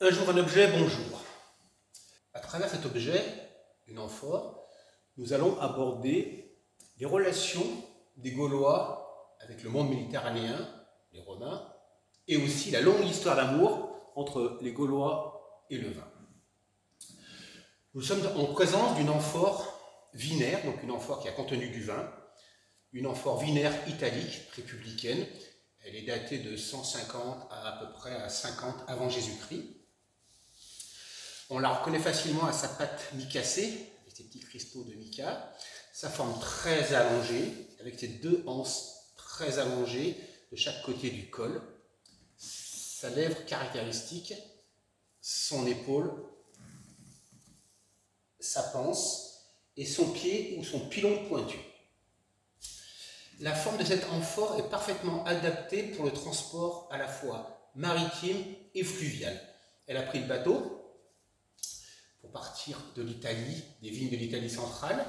Un jour un objet, bonjour. À travers cet objet, une amphore, nous allons aborder les relations des Gaulois avec le monde méditerranéen, les Romains, et aussi la longue histoire d'amour entre les Gaulois et le vin. Nous sommes en présence d'une amphore vinaire, donc une amphore qui a contenu du vin, une amphore vinaire italique, républicaine. Elle est datée de 150 à peu près à 50 avant Jésus-Christ. On la reconnaît facilement à sa pâte micacée, avec ses petits cristaux de mica, sa forme très allongée, avec ses deux anses très allongées de chaque côté du col, sa lèvre caractéristique, son épaule, sa panse et son pied ou son pilon pointu. La forme de cette amphore est parfaitement adaptée pour le transport à la fois maritime et fluvial. Elle a pris le bateau pour partir de l'Italie, des vignes de l'Italie centrale.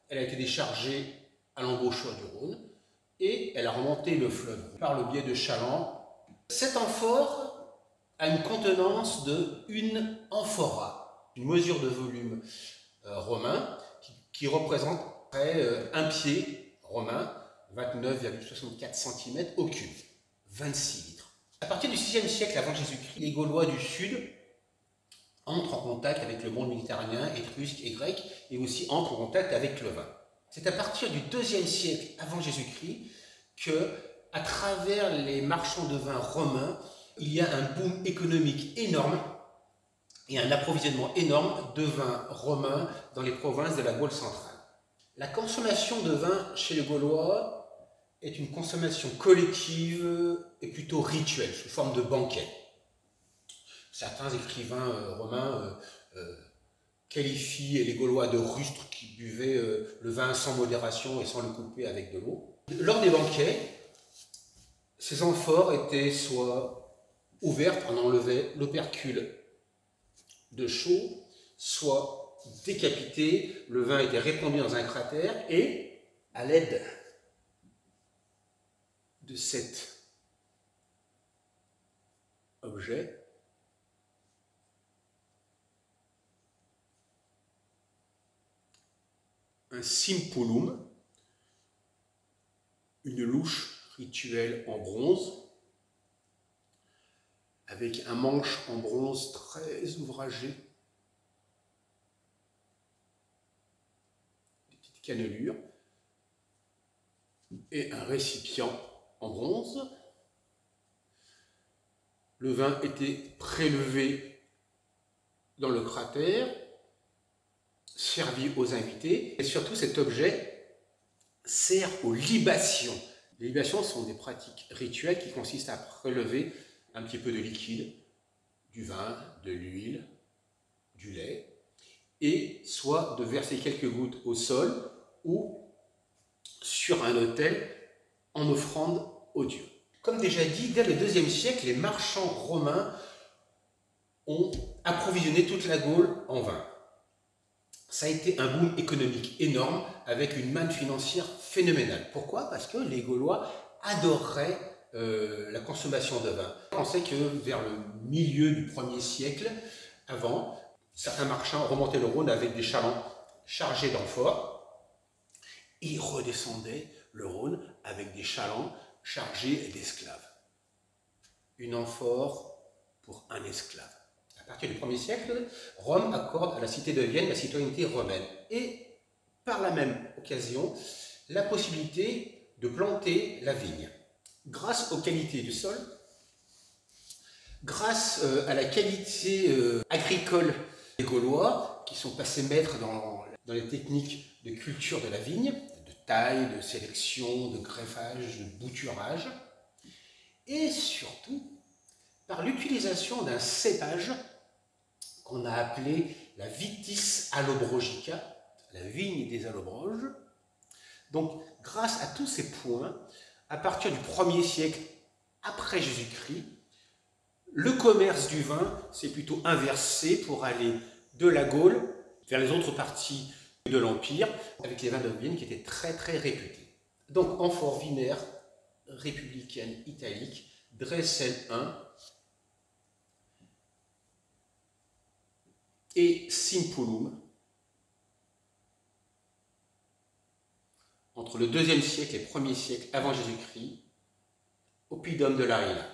Elle a été déchargée à l'embouchure du Rhône et elle a remonté le fleuve par le biais de chalands. Cette amphore a une contenance de 1 amphora, une mesure de volume romain qui représente près 1 pied romain, 29,64 cm au cube, 26 litres. À partir du 6e siècle avant Jésus-Christ, les Gaulois du Sud entrent en contact avec le monde méditerranéen, étrusque et grec, et aussi entrent en contact avec le vin. C'est à partir du 2e siècle avant Jésus-Christ que, à travers les marchands de vin romains, il y a un boom économique énorme et un approvisionnement énorme de vin romain dans les provinces de la Gaule centrale. La consommation de vin chez les Gaulois est une consommation collective et plutôt rituelle, sous forme de banquet. Certains écrivains romains qualifient les Gaulois de rustres qui buvaient le vin sans modération et sans le couper avec de l'eau. Lors des banquets, ces amphores étaient soit ouvertes, on enlevait l'opercule de chaux, soit décapitées, le vin était répandu dans un cratère et, à l'aide de cet objet, un simpulum, une louche rituelle en bronze, avec un manche en bronze très ouvragé, des petites cannelures, et un récipient en bronze. Le vin était prélevé dans le cratère, servi aux invités, et surtout cet objet sert aux libations. Les libations sont des pratiques rituelles qui consistent à prélever un petit peu de liquide, du vin, de l'huile, du lait, et soit de verser quelques gouttes au sol ou sur un autel en offrande aux dieux. Comme déjà dit, dès le 2e siècle, les marchands romains ont approvisionné toute la Gaule en vin. Ça a été un boom économique énorme avec une manne financière phénoménale. Pourquoi? Parce que les Gaulois adoraient la consommation de vin. On sait que vers le milieu du 1er siècle avant, certains marchands remontaient le Rhône avec des chalands chargés d'amphores et redescendaient le Rhône avec des chalands chargés d'esclaves. Une amphore pour un esclave. À partir du 1er siècle, Rome accorde à la cité de Vienne la citoyenneté romaine et, par la même occasion, la possibilité de planter la vigne. Grâce aux qualités du sol, grâce à la qualité agricole des Gaulois, qui sont passés maîtres dans les techniques de culture de la vigne, de taille, de sélection, de greffage, de bouturage, et surtout par l'utilisation d'un cépage qu'on a appelé la Vitis allobrogica, la vigne des allobroges. Donc, grâce à tous ces points, à partir du 1er siècle après Jésus-Christ, le commerce du vin s'est plutôt inversé pour aller de la Gaule vers les autres parties de l'Empire, avec les vins de Vienne qui étaient très très réputés. Donc, amphore vinaire républicaine italique, Dressel 1, et Simpulum, entre le 2e siècle et 1er siècle avant Jésus-Christ, oppidum de l'Ariana.